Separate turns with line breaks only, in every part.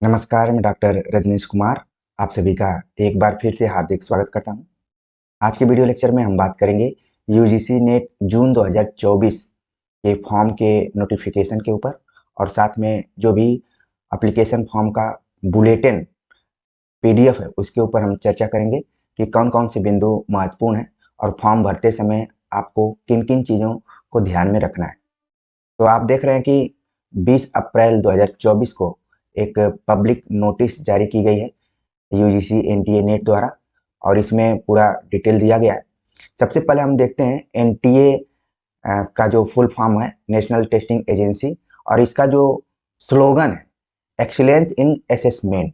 नमस्कार, मैं डॉक्टर रजनीश कुमार आप सभी का एक बार फिर से हार्दिक स्वागत करता हूं। आज के वीडियो लेक्चर में हम बात करेंगे यूजीसी नेट जून 2024 के फॉर्म के नोटिफिकेशन के ऊपर और साथ में जो भी एप्लीकेशन फॉर्म का बुलेटिन पीडीएफ है उसके ऊपर हम चर्चा करेंगे कि कौन कौन से बिंदु महत्वपूर्ण हैं और फॉर्म भरते समय आपको किन किन चीज़ों को ध्यान में रखना है। तो आप देख रहे हैं कि 20 अप्रैल 2024 को एक पब्लिक नोटिस जारी की गई है यूजीसी एनटीए नेट द्वारा और इसमें पूरा डिटेल दिया गया है। सबसे पहले हम देखते हैं एनटीए का जो फुल फॉर्म है नेशनल टेस्टिंग एजेंसी और इसका जो स्लोगन है एक्सीलेंस इन असेसमेंट।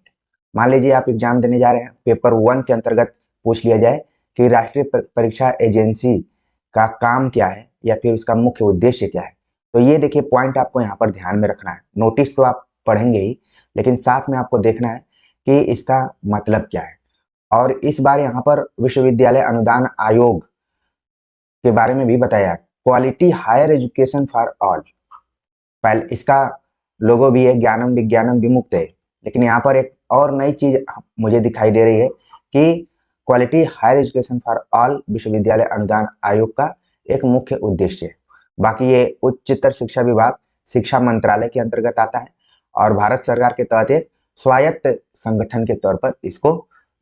मान लीजिए आप एग्जाम देने जा रहे हैं, पेपर 1 के अंतर्गत पूछ लिया जाए कि राष्ट्रीय परीक्षा एजेंसी का काम क्या है या फिर उसका मुख्य उद्देश्य क्या है। तो ये देखिए पॉइंट आपको यहाँ पर ध्यान में रखना है। नोटिस तो आप पढ़ेंगे ही, लेकिन साथ में आपको देखना है कि इसका मतलब क्या है। और इस बार यहाँ पर विश्वविद्यालय अनुदान आयोग के बारे में भी बताया है, quality higher education for all. पहले इसका लोगो भी है ज्ञानम विज्ञानम विमुक्त है, लेकिन यहाँ पर एक और नई चीज मुझे दिखाई दे रही है कि quality higher education for all विश्वविद्यालय अनुदान आयोग का एक मुख्य उद्देश्य है। बाकी ये उच्चतर शिक्षा विभाग शिक्षा मंत्रालय के अंतर्गत आता है और भारत सरकार के तहत एक स्वायत्त संगठन के तौर पर इसको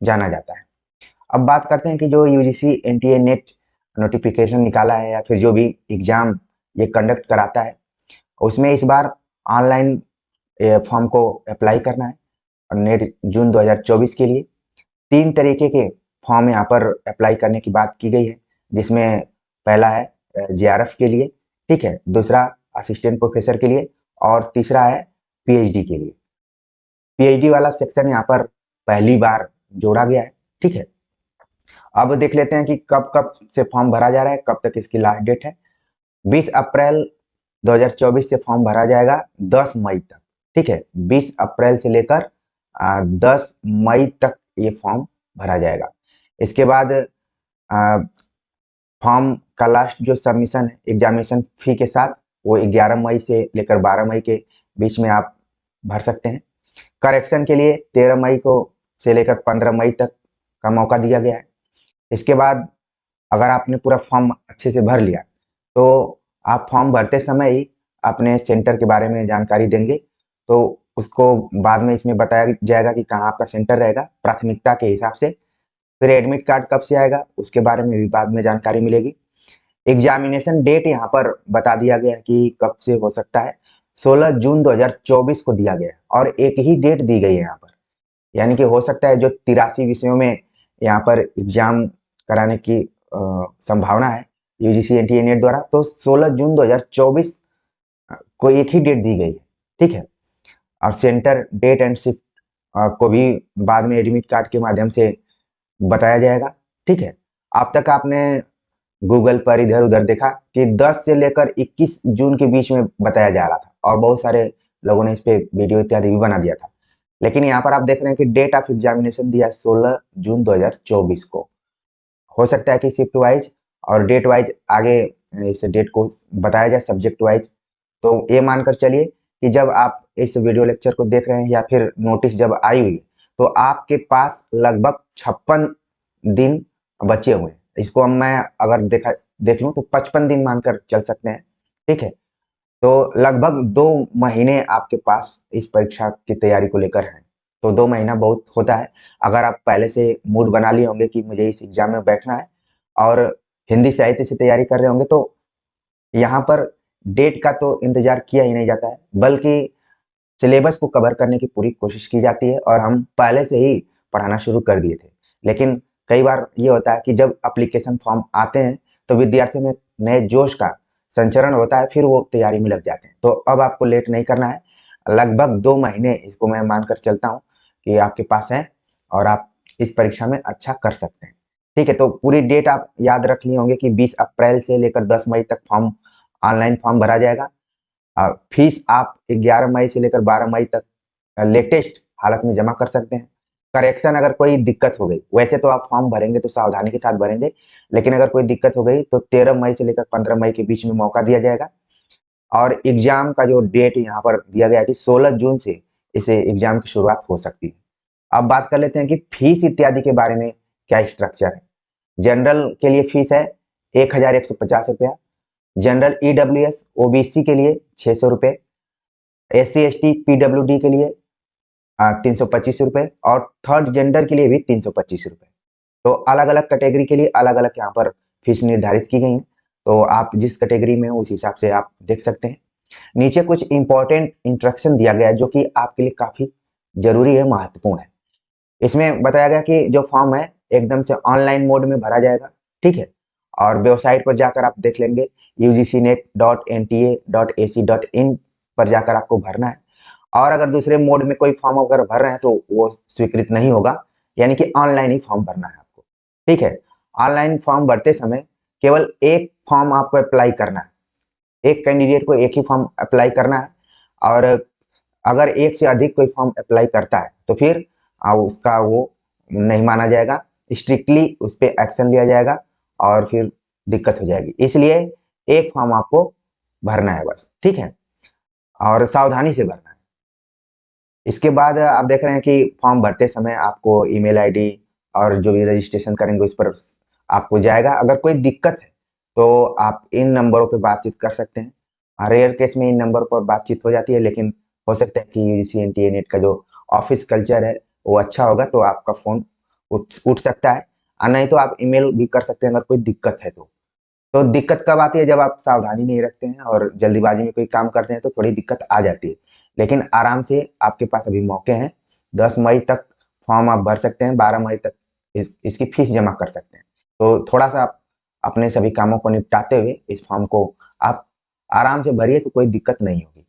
जाना जाता है। अब बात करते हैं कि जो यूजीसी एनटीए नेट नोटिफिकेशन निकाला है या फिर जो भी एग्जाम ये कंडक्ट कराता है उसमें इस बार ऑनलाइन फॉर्म को अप्लाई करना है। और नेट जून 2024 के लिए 3 तरीके के फॉर्म यहाँ पर अप्लाई करने की बात की गई है, जिसमें पहला है जेआरएफ के लिए, ठीक है, दूसरा असिस्टेंट प्रोफेसर के लिए और तीसरा है पीएचडी के लिए। पीएचडी वाला सेक्शन यहाँ पर पहली बार जोड़ा गया है, ठीक है। अब देख लेते हैं कि कब कब से फॉर्म भरा जा रहा है, कब तक इसकी लास्ट डेट है। 20 अप्रैल 2024 से फॉर्म भरा जाएगा 10 मई तक, ठीक है। 20 अप्रैल से लेकर 10 मई तक ये फॉर्म भरा जाएगा। इसके बाद फॉर्म का लास्ट जो सबमिशन है एग्जामिनेशन फी के साथ वो 11 मई से लेकर 12 मई के बीच में आप भर सकते हैं। करेक्शन के लिए 13 मई को से लेकर 15 मई तक का मौका दिया गया है। इसके बाद अगर आपने पूरा फॉर्म अच्छे से भर लिया तो आप फॉर्म भरते समय ही अपने सेंटर के बारे में जानकारी देंगे, तो उसको बाद में इसमें बताया जाएगा कि कहाँ आपका सेंटर रहेगा प्राथमिकता के हिसाब से। फिर एडमिट कार्ड कब से आएगा उसके बारे में भी बाद में जानकारी मिलेगी। एग्जामिनेशन डेट यहाँ पर बता दिया गया है कि कब से हो सकता है, 16 जून 2024 को दिया गया है और एक ही डेट दी गई है यहाँ पर, यानी कि हो सकता है जो 83 विषयों में यहाँ पर एग्जाम कराने की संभावना है यूजीसी एनटीए नेट द्वारा, तो 16 जून 2024 को एक ही डेट दी गई है, ठीक है। और सेंटर डेट एंड शिफ्ट को भी बाद में एडमिट कार्ड के माध्यम से बताया जाएगा, ठीक है। अब तक आपने गूगल पर इधर उधर देखा कि 10 से लेकर 21 जून के बीच में बताया जा रहा था और बहुत सारे लोगों ने इस पे वीडियो इत्यादि भी बना दिया था, लेकिन यहाँ पर आप देख रहे हैं कि डेट ऑफ एग्जामिनेशन दिया 16 जून 2024 को। हो सकता है कि शिफ्ट वाइज और डेट वाइज आगे इस डेट को बताया जाए सब्जेक्ट वाइज। तो ये मानकर चलिए कि जब आप इस वीडियो लेक्चर को देख रहे हैं या फिर नोटिस जब आई हुई तो आपके पास लगभग 56 दिन बचे हुए हैं। इसको हम मैं अगर देख लूँ तो 55 दिन मानकर चल सकते हैं, ठीक है। तो लगभग 2 महीने आपके पास इस परीक्षा की तैयारी को लेकर हैं। तो 2 महीना बहुत होता है। अगर आप पहले से मूड बना लिए होंगे कि मुझे इस एग्जाम में बैठना है और हिंदी साहित्य से तैयारी कर रहे होंगे तो यहाँ पर डेट का तो इंतजार किया ही नहीं जाता है, बल्कि सिलेबस को कवर करने की पूरी कोशिश की जाती है और हम पहले से ही पढ़ाना शुरू कर दिए थे। लेकिन कई बार ये होता है कि जब एप्लीकेशन फॉर्म आते हैं तो विद्यार्थियों में नए जोश का संचरण होता है, फिर वो तैयारी में लग जाते हैं। तो अब आपको लेट नहीं करना है, लगभग 2 महीने इसको मैं मानकर चलता हूँ कि आपके पास है और आप इस परीक्षा में अच्छा कर सकते हैं, ठीक है। तो पूरी डेट आप याद रख लिए होंगे कि 20 अप्रैल से लेकर 10 मई तक ऑनलाइन फॉर्म भरा जाएगा। फीस आप 11 मई से लेकर 12 मई तक लेटेस्ट हालत में जमा कर सकते हैं। करेक्शन अगर कोई दिक्कत हो गई, वैसे तो आप फॉर्म भरेंगे तो सावधानी के साथ भरेंगे, लेकिन अगर कोई दिक्कत हो गई तो 13 मई से लेकर 15 मई के बीच में मौका दिया जाएगा। और एग्जाम का जो डेट यहाँ पर दिया गया है कि 16 जून से इसे एग्जाम की शुरुआत हो सकती है। अब बात कर लेते हैं कि फीस इत्यादि के बारे में क्या स्ट्रक्चर है। जनरल के लिए फीस है 1150 रुपया, जनरल EWS OBC के लिए 600 रुपये, SC ST PWD के लिए 325 रुपये और थर्ड जेंडर के लिए भी 325 रुपये। तो अलग अलग कैटेगरी के लिए अलग अलग यहाँ पर फीस निर्धारित की गई है। तो आप जिस कैटेगरी में हो उस हिसाब से आप देख सकते हैं। नीचे कुछ इंपॉर्टेंट इंस्ट्रक्शन दिया गया है जो कि आपके लिए काफी जरूरी है, महत्वपूर्ण है। इसमें बताया गया कि जो फॉर्म है एकदम से ऑनलाइन मोड में भरा जाएगा, ठीक है। और वेबसाइट पर जाकर आप देख लेंगे ugcnet.nta.ac.in पर जाकर आपको भरना है। और अगर दूसरे मोड में कोई फॉर्म अगर भर रहे हैं तो वो स्वीकृत नहीं होगा, यानी कि ऑनलाइन ही फॉर्म भरना है आपको, ठीक है। ऑनलाइन फॉर्म भरते समय केवल एक फॉर्म आपको अप्लाई करना है, एक कैंडिडेट को एक ही फॉर्म अप्लाई करना है। और अगर एक से अधिक कोई फॉर्म अप्लाई करता है तो फिर उसका वो नहीं माना जाएगा, स्ट्रिक्टली उस पर एक्शन लिया जाएगा और फिर दिक्कत हो जाएगी। इसलिए एक फॉर्म आपको भरना है बस, ठीक है, और सावधानी से भरना है। इसके बाद आप देख रहे हैं कि फॉर्म भरते समय आपको ईमेल आईडी और जो भी रजिस्ट्रेशन करेंगे उस पर आपको जाएगा। अगर कोई दिक्कत है तो आप इन नंबरों पे बातचीत कर सकते हैं। रेयर केस में इन नंबर पर बातचीत हो जाती है, लेकिन हो सकता है कि UGC NTA NET का जो ऑफिस कल्चर है वो अच्छा होगा तो आपका फोन उठ सकता है, और नहीं तो आप ईमेल भी कर सकते हैं अगर कोई दिक्कत है तो दिक्कत कब आती है? जब आप सावधानी नहीं रखते हैं और जल्दीबाजी में कोई काम करते हैं तो थोड़ी दिक्कत आ जाती है। लेकिन आराम से आपके पास अभी मौके हैं, 10 मई तक फॉर्म आप भर सकते हैं, 12 मई तक इसकी फीस जमा कर सकते हैं। तो थोड़ा सा आप अपने सभी कामों को निपटाते हुए इस फॉर्म को आप आराम से भरिए तो कोई दिक्कत नहीं होगी।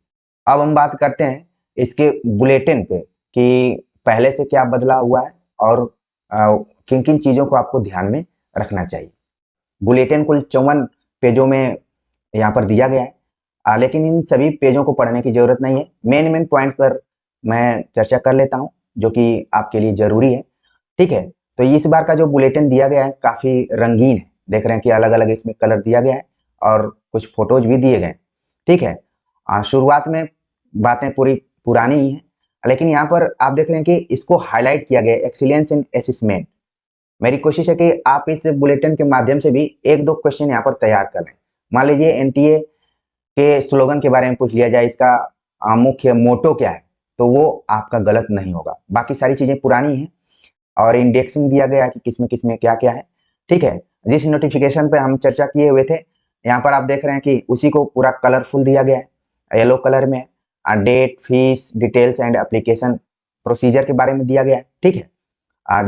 अब हम बात करते हैं इसके बुलेटिन पे कि पहले से क्या बदला हुआ है और किन किन चीज़ों को आपको ध्यान में रखना चाहिए। बुलेटिन कुल 54 पेजों में यहाँ पर दिया गया है, लेकिन इन सभी पेजों को पढ़ने की जरूरत नहीं है। मेन पॉइंट पर मैं चर्चा कर लेता हूँ जो कि आपके लिए जरूरी है, ठीक है। तो इस बार का जो बुलेटिन दिया गया है काफी रंगीन है, देख रहे हैं कि अलग अलग इसमें कलर दिया गया है और कुछ फोटोज भी दिए गए, ठीक है। शुरुआत में बातें पूरी पुरानी ही है, लेकिन यहाँ पर आप देख रहे हैं कि इसको हाईलाइट किया गया है, एक्सीलेंस इन असेसमेंट। मेरी कोशिश है कि आप इस बुलेटिन के माध्यम से भी एक दो क्वेश्चन यहाँ पर तैयार कर लें। मान लीजिए NTA के स्लोगन के बारे में पूछ लिया जाए, इसका मुख्य मोटो क्या है, तो वो आपका गलत नहीं होगा। बाकी सारी चीजें पुरानी हैं और इंडेक्सिंग दिया गया कि किसमें क्या क्या है, ठीक है। जिस नोटिफिकेशन पे हम चर्चा किए हुए थे यहाँ पर आप देख रहे हैं कि उसी को पूरा कलरफुल दिया गया है, येलो कलर में। Date, fees, details and application procedure के बारे में दिया गया है, ठीक है।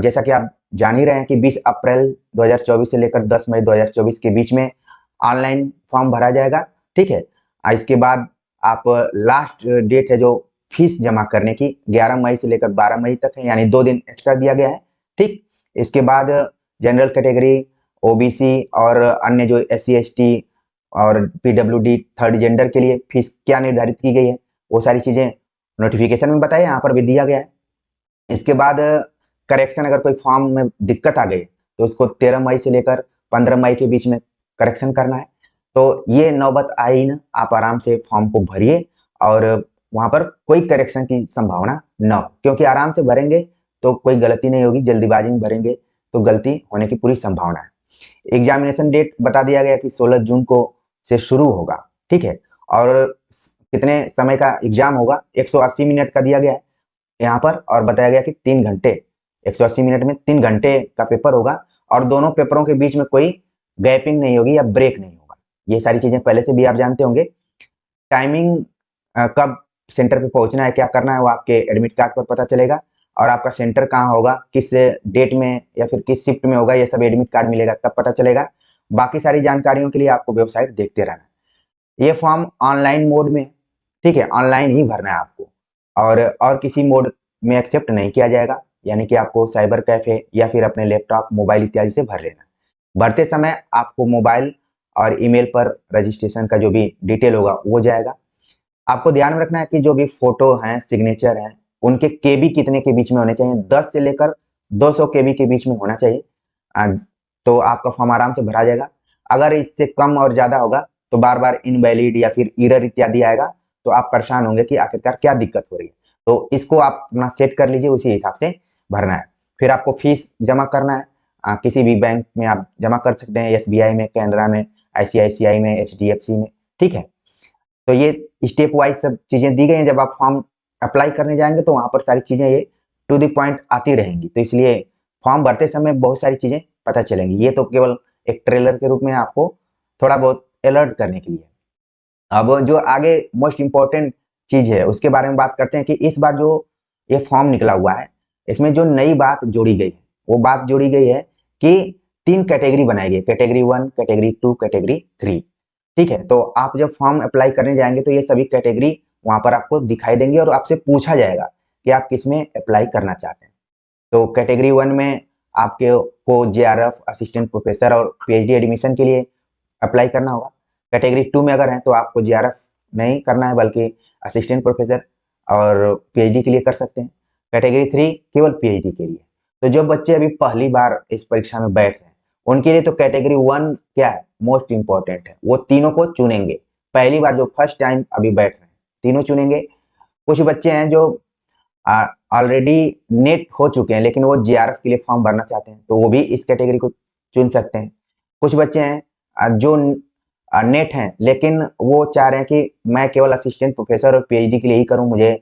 जैसा कि आप जान ही रहे हैं कि 20 अप्रैल 2024 से लेकर 10 मई 2024 के बीच में ऑनलाइन फॉर्म भरा जाएगा, ठीक है। इसके बाद आप लास्ट डेट है जो फीस जमा करने की 11 मई से लेकर 12 मई तक है, यानी 2 दिन एक्स्ट्रा दिया गया है, ठीक। इसके बाद जनरल कैटेगरी, OBC और अन्य जो SC ST और PWD थर्ड जेंडर के लिए फीस क्या निर्धारित की गई है वो सारी चीजें नोटिफिकेशन में बताया, यहाँ पर भी दिया गया है। इसके बाद करेक्शन, अगर कोई फॉर्म में दिक्कत आ गई तो उसको 13 मई से लेकर 15 मई के बीच में करेक्शन करना है। तो ये नौबत आई ना, आप आराम से फॉर्म को भरिए और वहां पर कोई करेक्शन की संभावना न हो, क्योंकि आराम से भरेंगे तो कोई गलती नहीं होगी, जल्दीबाजी में भरेंगे तो गलती होने की पूरी संभावना है। एग्जामिनेशन डेट बता दिया गया कि 16 जून को से शुरू होगा, ठीक है। और कितने समय का एग्जाम होगा, 180 मिनट का दिया गया है यहाँ पर, और बताया गया कि 3 घंटे, 180 मिनट में 3 घंटे का पेपर होगा और दोनों पेपरों के बीच में कोई गैपिंग नहीं होगी या ब्रेक नहीं होगा। ये सारी चीजें पहले से भी आप जानते होंगे। टाइमिंग, कब सेंटर पे पहुंचना है, क्या करना है, वो आपके एडमिट कार्ड पर पता चलेगा। और आपका सेंटर कहाँ होगा, किस डेट में या फिर किस शिफ्ट में होगा, ये सब एडमिट कार्ड मिलेगा तब पता चलेगा। बाकी सारी जानकारियों के लिए आपको वेबसाइट देखते रहना। ये फॉर्म ऑनलाइन मोड में, ठीक है, ऑनलाइन ही भरना है आपको और किसी मोड में एक्सेप्ट नहीं किया जाएगा, यानी कि आपको साइबर कैफे या फिर अपने लैपटॉप, मोबाइल इत्यादि से भर लेना। भरते समय आपको मोबाइल और ईमेल पर रजिस्ट्रेशन का जो भी डिटेल होगा वो जाएगा। आपको ध्यान में रखना है कि जो भी फोटो हैं, सिग्नेचर हैं, उनके केबी कितने के बीच में होने चाहिए, 10 से लेकर 200 केबी के बीच में होना चाहिए। तो आपका फॉर्म आराम से भरा जाएगा। अगर इससे कम और ज्यादा होगा तो बार बार इनवैलिड या फिर एरर इत्यादि आएगा, तो आप परेशान होंगे कि आखिरकार क्या दिक्कत हो रही है। तो इसको आप अपना सेट कर लीजिए, उसी हिसाब से भरना है। फिर आपको फीस जमा करना है, किसी भी बैंक में आप जमा कर सकते हैं, SBI में, कैनरा में, ICICI में, HDFC में, ठीक है। तो ये स्टेप वाइज सब चीजें दी गई हैं। जब आप फॉर्म अप्लाई करने जाएंगे तो वहां पर सारी चीजें ये टू द पॉइंट आती रहेंगी, तो इसलिए फॉर्म भरते समय बहुत सारी चीजें पता चलेंगी। ये तो केवल एक ट्रेलर के रूप में आपको थोड़ा बहुत अलर्ट करने के लिए। अब जो आगे मोस्ट इम्पोर्टेंट चीज है उसके बारे में बात करते हैं कि इस बार जो ये फॉर्म निकला हुआ है, इसमें जो नई बात जोड़ी गई है, वो बात जोड़ी गई है कि 3 कैटेगरी बनाई गई, कैटेगरी 1, कैटेगरी 2, कैटेगरी 3, ठीक है। तो आप जब फॉर्म अप्लाई करने जाएंगे तो ये सभी कैटेगरी वहां पर आपको दिखाई देंगे और आपसे पूछा जाएगा कि आप किस में अप्लाई करना चाहते हैं। तो कैटेगरी 1 में आपके को JRF, असिस्टेंट प्रोफेसर और PhD एडमिशन के लिए अप्लाई करना होगा। कैटेगरी 2 में अगर हैं तो आपको JRF नहीं करना है, बल्कि असिस्टेंट प्रोफेसर और PhD के लिए कर सकते हैं। कैटेगरी 3 केवल PhD के लिए। तो जो बच्चे अभी पहली बार इस परीक्षा में बैठ रहे हैं, उनके लिए तो कैटेगरी 1 क्या है, मोस्ट इंपॉर्टेंट है। वो तीनों को चुनेंगे, पहली बार जो फर्स्ट टाइम अभी बैठ रहे हैं तीनों चुनेंगे। कुछ बच्चे हैं जो ऑलरेडी नेट हो चुके हैं लेकिन वो JRF के लिए फॉर्म भरना चाहते हैं, तो वो भी इस कैटेगरी को चुन सकते हैं। कुछ बच्चे हैं जो नेट हैं लेकिन वो चाह रहे हैं कि मैं केवल असिस्टेंट प्रोफेसर और PhD के लिए ही करूं, मुझे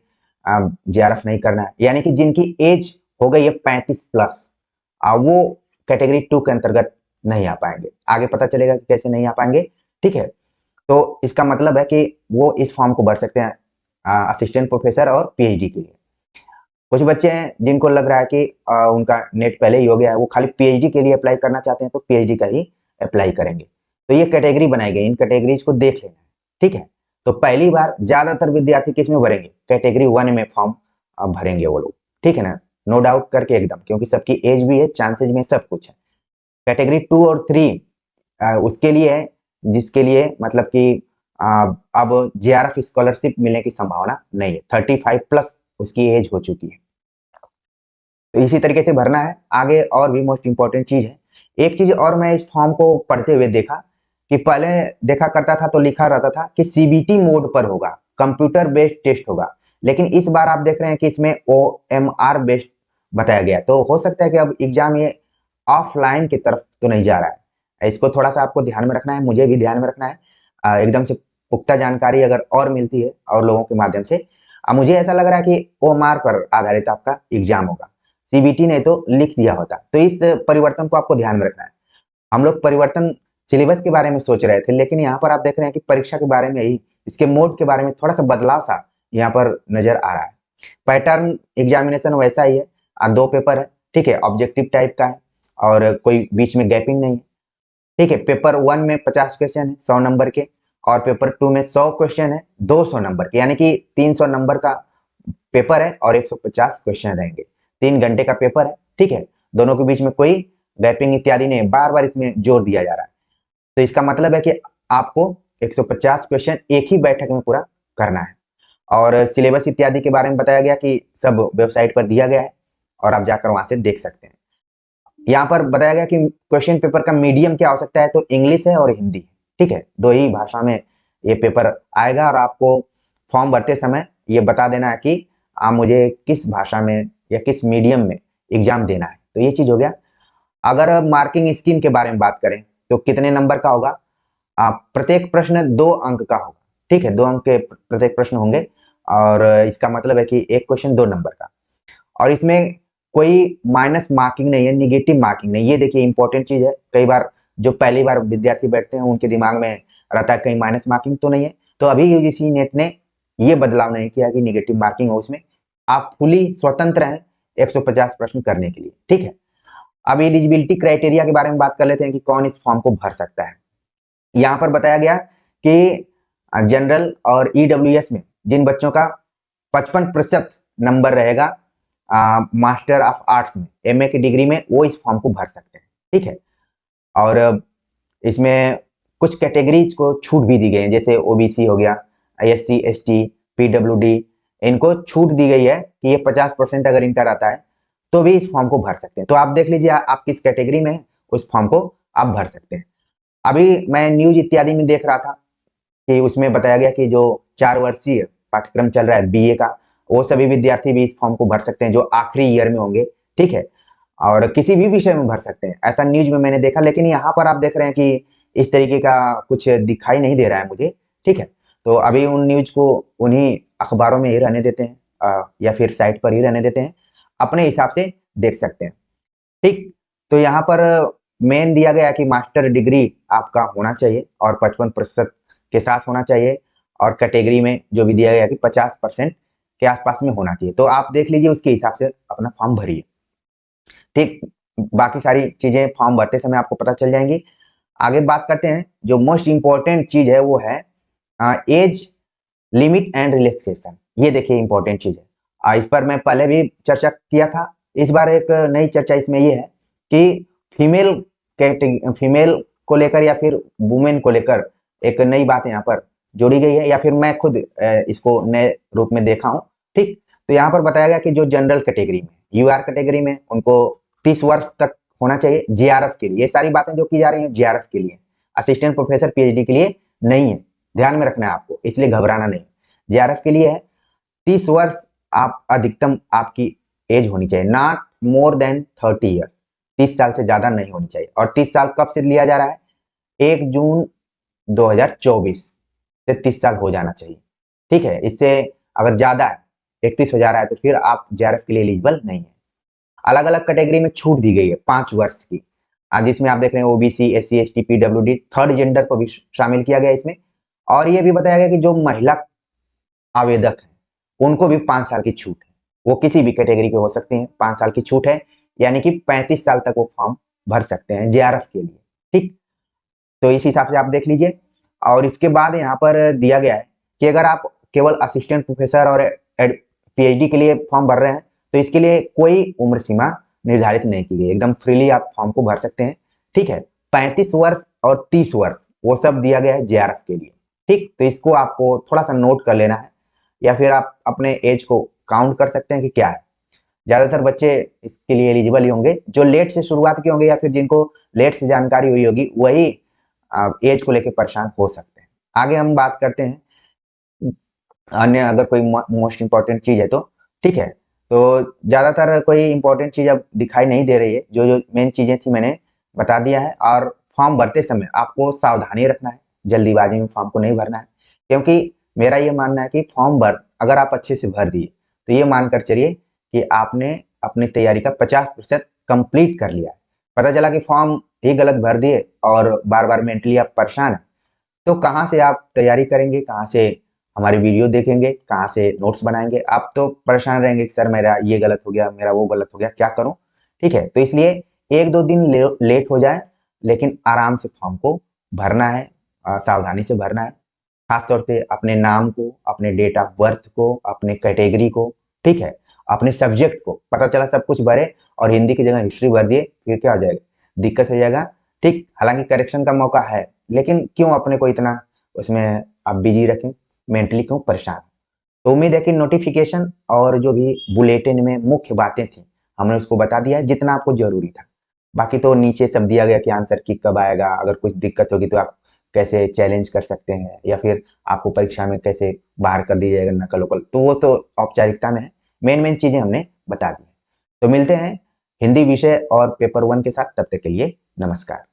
JRF नहीं करना है, यानी कि जिनकी एज हो गई है 35 प्लस, वो कैटेगरी 2 के अंतर्गत नहीं आ पाएंगे। आगे पता चलेगा कि कैसे नहीं आ पाएंगे, ठीक है। तो इसका मतलब है कि वो इस फॉर्म को भर सकते हैं असिस्टेंट प्रोफेसर और PhD के लिए। कुछ बच्चे हैं जिनको लग रहा है कि उनका नेट पहले ही हो गया है, वो खाली PhD के लिए अप्लाई करना चाहते हैं, तो PhD का ही अप्लाई करेंगे। तो ये कैटेगरी बनाई गई, इन कैटेगरीज को देख लेना है, ठीक है। तो पहली बार ज्यादातर विद्यार्थी किस में भरेंगे, कैटेगरी 1 में फॉर्म भरेंगे वो लोग, ठीक है ना, नो डाउट करके एकदम, क्योंकि सबकी एज भी है, चांसेज में सब कुछ है। कैटेगरी 2 और 3 उसके लिए है जिसके लिए मतलब कि अब JRF स्कॉलरशिप मिलने की संभावना नहीं है, 35 प्लस उसकी एज हो चुकी है। तो इसी तरीके से भरना है। आगे और भी मोस्ट इंपॉर्टेंट चीज है, एक चीज और मैं इस फॉर्म को पढ़ते हुए देखा कि पहले देखा करता था तो लिखा रहता था कि CBT मोड पर होगा, कंप्यूटर बेस्ड टेस्ट होगा, लेकिन इस बार आप देख रहे हैं कि इसमें OMR बेस्ड बताया गया। तो हो सकता है कि अब एग्जाम ये ऑफलाइन की तरफ तो नहीं जा रहा है, इसको थोड़ा सा आपको ध्यान में रखना है, मुझे भी ध्यान में रखना है। एकदम से पुख्ता जानकारी अगर और मिलती है और लोगों के माध्यम से, मुझे ऐसा लग रहा है कि OMR पर आधारित आपका एग्जाम होगा, CBT ने तो लिख दिया होता। तो इस परिवर्तन को आपको ध्यान में रखना है। हम लोग परिवर्तन सिलेबस के बारे में सोच रहे थे, लेकिन यहाँ पर आप देख रहे हैं कि परीक्षा के बारे में ही, इसके मोड के बारे में थोड़ा सा बदलाव सा यहाँ पर नजर आ रहा है। पैटर्न एग्जामिनेशन वैसा ही है, 2 पेपर है, ठीक है, ऑब्जेक्टिव टाइप का है और कोई बीच में गैपिंग नहीं है, ठीक है। पेपर 1 में 50 क्वेश्चन है 100 नंबर के, और पेपर 2 में 100 क्वेश्चन है 200 नंबर के, यानी कि 300 नंबर का पेपर है और 150 क्वेश्चन रहेंगे। 3 घंटे का पेपर है, ठीक है। दोनों के बीच में कोई गैपिंग इत्यादि नहीं, बार बार इसमें जोर दिया जा रहा है। तो इसका मतलब है कि आपको 150 क्वेश्चन एक ही बैठक में पूरा करना है। और सिलेबस इत्यादि के बारे में बताया गया कि सब वेबसाइट पर दिया गया है और आप जाकर वहां से देख सकते हैं। यहाँ पर बताया गया कि क्वेश्चन पेपर का मीडियम क्या हो सकता है, तो इंग्लिश है और हिंदी, ठीक है, 2 ही भाषा में ये पेपर आएगा। और आपको फॉर्म भरते समय ये बता देना है कि मुझे किस भाषा में या किस मीडियम में एग्जाम देना है। तो ये चीज हो गया। अगर मार्किंग स्कीम के बारे में बात करें तो कितने नंबर का होगा, प्रत्येक प्रश्न 2 अंक का होगा, ठीक है, 2 अंक के प्रत्येक प्रश्न होंगे, और इसका मतलब है कि एक क्वेश्चन 2 नंबर का। और इसमें कोई माइनस मार्किंग नहीं है, निगेटिव मार्किंग नहीं। ये देखिए इंपॉर्टेंट चीज है, कई बार जो पहली बार विद्यार्थी बैठते हैं उनके दिमाग में रहता है कहीं माइनस मार्किंग तो नहीं है। तो अभी UGC नेट ने ये बदलाव नहीं किया कि निगेटिव मार्किंग हो उसमें, आप फुली स्वतंत्र हैं 150 प्रश्न करने के लिए, ठीक है। अब एलिजिबिलिटी क्राइटेरिया के बारे में बात कर लेते हैं कि कौन इस फॉर्म को भर सकता है। यहाँ पर बताया गया कि जनरल और EWS में जिन बच्चों का 55% नंबर रहेगा मास्टर ऑफ आर्ट्स में, MA की डिग्री में, वो इस फॉर्म को भर सकते हैं, ठीक है। और इसमें कुछ कैटेगरीज को छूट भी दी गई है, जैसे OBC हो गया, SC ST PWD, इनको छूट दी गई है कि ये 50% अगर इनका रहता है तो भी इस फॉर्म को भर सकते हैं। तो आप देख लीजिए आप किस कैटेगरी में उस फॉर्म को आप भर सकते हैं। अभी मैं न्यूज इत्यादि में देख रहा था कि उसमें बताया गया कि जो 4 वर्षीय पाठ्यक्रम चल रहा है BA का, वो सभी विद्यार्थी भी इस फॉर्म को भर सकते हैं जो आखिरी ईयर में होंगे, ठीक है, और किसी भी विषय में भर सकते हैं, ऐसा न्यूज में मैंने देखा। लेकिन यहाँ पर आप देख रहे हैं कि इस तरीके का कुछ दिखाई नहीं दे रहा है मुझे, ठीक है। तो अभी उन न्यूज को उन्हीं अखबारों में ही रहने देते हैं, या फिर साइट पर ही रहने देते हैं, अपने हिसाब से देख सकते हैं, ठीक। तो यहाँ पर मेन दिया गया कि मास्टर डिग्री आपका होना चाहिए और 55% के साथ होना चाहिए, और कैटेगरी में जो भी दिया गया कि 50% के आसपास में होना चाहिए। तो आप देख लीजिए, उसके हिसाब से अपना फॉर्म भरिए, ठीक। बाकी सारी चीजें फॉर्म भरते समय आपको पता चल जाएंगी। आगे बात करते हैं, जो मोस्ट इंपॉर्टेंट चीज है वो है एज लिमिट एंड रिलैक्सेशन। ये देखिए इंपॉर्टेंट चीज है, इस पर मैं पहले भी चर्चा किया था। इस बार एक नई चर्चा इसमें ये है कि फीमेल को लेकर या फिर वुमेन को लेकर एक नई बात यहाँ पर जोड़ी गई है, या फिर मैं खुद इसको नए रूप में देखा हूँ, ठीक। तो यहाँ पर बताया गया कि जो जनरल कैटेगरी में, यूआर कैटेगरी में, उनको 30 वर्ष तक होना चाहिए जेआरएफ के लिए। ये सारी बातें जो की जा रही है जेआरएफ के लिए, असिस्टेंट प्रोफेसर पीएचडी के लिए नहीं है, ध्यान में रखना है आपको, इसलिए घबराना नहीं। जेआरएफ के लिए है 30 वर्ष आप अधिकतम आपकी एज होनी चाहिए, नॉट मोर देन 30 ईयर, 30 साल से ज्यादा नहीं होनी चाहिए। और 30 साल कब से लिया जा रहा है? 1 जून 2024 से 30 साल हो जाना चाहिए, ठीक है। इससे अगर ज्यादा है, 31 हो जा रहा है, तो फिर आप जेआरएफ के लिए एलिजिबल नहीं है। अलग अलग कैटेगरी में छूट दी गई है 5 वर्ष की, जिसमें आप देख रहे हैं OBC, SC, ST, PWD, third gender को भी शामिल किया गया इसमें। और ये भी बताया गया कि जो महिला आवेदक है उनको भी 5 साल की छूट है, वो किसी भी कैटेगरी के हो सकते हैं, 5 साल की छूट है, यानी कि 35 साल तक वो फॉर्म भर सकते हैं जेआरएफ के लिए, ठीक। तो इस हिसाब से आप देख लीजिए। और इसके बाद यहाँ पर दिया गया है कि अगर आप केवल असिस्टेंट प्रोफेसर और पीएचडी के लिए फॉर्म भर रहे हैं, तो इसके लिए कोई उम्र सीमा निर्धारित नहीं की गई, एकदम फ्रीली आप फॉर्म को भर सकते हैं, ठीक है। 35 वर्ष और 30 वर्ष वो सब दिया गया है जेआरएफ के लिए, ठीक। तो इसको आपको थोड़ा सा नोट कर लेना है, या फिर आप अपने एज को काउंट कर सकते हैं कि क्या है। ज्यादातर बच्चे इसके लिए एलिजिबल ही होंगे, जो लेट से शुरुआत किए होंगे या फिर जिनको लेट से जानकारी हुई होगी, वही एज को लेकर परेशान हो सकते हैं। आगे हम बात करते हैं अन्य, अगर कोई मोस्ट इंपॉर्टेंट चीज है तो, ठीक है। तो ज्यादातर कोई इंपॉर्टेंट चीज अब दिखाई नहीं दे रही है, जो जो मेन चीजें थी मैंने बता दिया है। और फॉर्म भरते समय आपको सावधानी रखना है, जल्दीबाजी में फॉर्म को नहीं भरना है, क्योंकि मेरा ये मानना है कि फॉर्म अगर आप अच्छे से भर दिए तो ये मानकर चलिए कि आपने अपनी तैयारी का 50% कंप्लीट कर लिया है। पता चला कि फॉर्म ही गलत भर दिए और बार बार मेंटली आप परेशान है, तो कहाँ से आप तैयारी करेंगे, कहाँ से हमारी वीडियो देखेंगे, कहाँ से नोट्स बनाएंगे? आप तो परेशान रहेंगे कि सर मेरा ये गलत हो गया, मेरा वो गलत हो गया, क्या करूं, ठीक है। तो इसलिए 1-2 दिन लेट हो जाए, लेकिन आराम से फॉर्म को भरना है, सावधानी से भरना है। खासतौर से अपने नाम को, अपने डेट ऑफ बर्थ को, अपने कैटेगरी को, ठीक है, अपने सब्जेक्ट को। पता चला सब कुछ भरे और हिंदी की जगह हिस्ट्री भर दिए, फिर क्या हो जाएगा, दिक्कत हो जाएगा, ठीक। हालांकि करेक्शन का मौका है, लेकिन क्यों अपने को इतना उसमें आप बिजी रखें, मेंटली क्यों परेशान। तो उम्मीद है कि नोटिफिकेशन और जो भी बुलेटिन में मुख्य बातें थी हमने उसको बता दिया है जितना आपको जरूरी था। बाकी तो नीचे सब दिया गया कि आंसर की कब आएगा, अगर कुछ दिक्कत होगी तो आप कैसे चैलेंज कर सकते हैं, या फिर आपको परीक्षा में कैसे बाहर कर दिया जाएगा नकल वकल, तो वो तो औपचारिकता में है। मेन मेन चीजें हमने बता दी। तो मिलते हैं हिंदी विषय और पेपर 1 के साथ, तब तक के लिए नमस्कार।